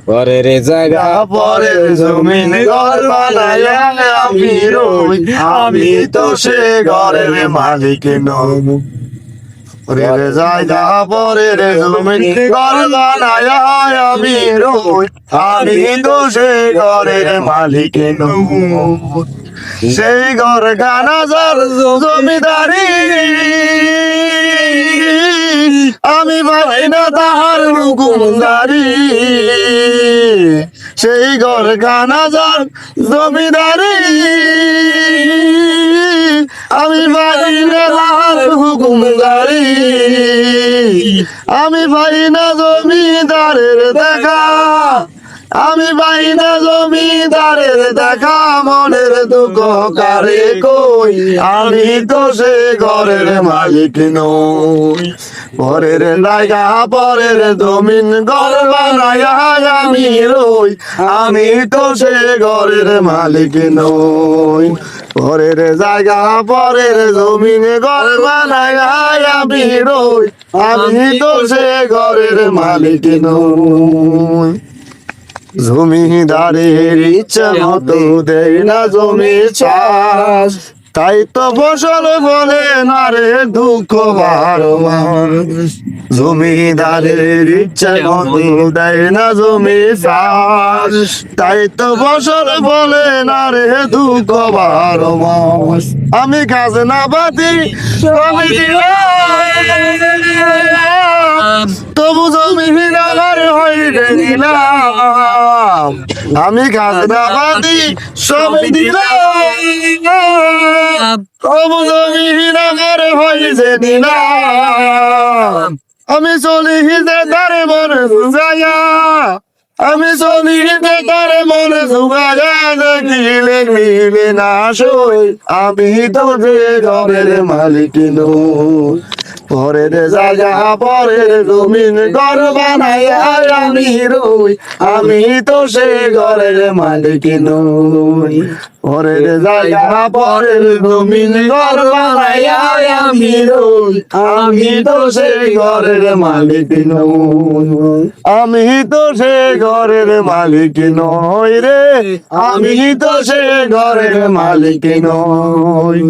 পরের জায়গা পরের জমিন ঘর বানায়া আমি রই, আমি তো সে ঘরের মালিক নই। পরের জায়গা পরের জমিন ঘর বানায়া আমি রই, আমি তো সে ঘরের মালিক নই। সেই ঘর গানাজার জমিদারি আমি ভাই না তাহার হুকুমদারি। সেই ঘর গানাজার জমিদারি আমি ভাই না তাহার হুকুমদারি। আমি ভাই না জমিদারের দেখা, আমি ভাই না জমিদারের দেখা, মনের দুঃখ কারে কই, আমি তো সে ঘরের মালিক নই। পরের জায়গা পরের জমিন ঘর বানায়া আমি রই, আমি তো সে ঘরের মালিক নই। পরের জায়গা পরের জমিন ঘর বানায়া আমি রই, আমি তো সে ঘরের মালিক নই। জমিদারের ইচ্ছা মতো দেয় না জমি চাষ, তাই তো ফসল বলে না রে দুঃখ বারো মাস। জমিদারের ইচ্ছা মতো দেয় না জমি চাষ, তাই তো ফসল বলে না রে দুঃখ বারো মাস। আমি খাজনা বাতি সবই দিলাম, তবু জমিদার হইলে নিলাম। আমি খাজনা বাতি সবই দিলাম, তবু জমিদার হইছে নিলাম। আমি চলি হিজে তারে মনে সুগায়া, আমি চলি হিজে তারে মনে সুগায়া, দেখিলে মিলে না সই, আমি তো যে ঘরের মালিক নই। পরের জায়গা পরের জমিন ঘর বানায়া আমি রই, আমি তো সে ঘরের মালিক নই। পরের জায়গা পরের জমিন ঘর বানায়া আমি রই, আমি তো সে ঘরের মালিক নই। আমি তো সে ঘরের মালিক নই রে, আমি তো সে ঘরের মালিক নই।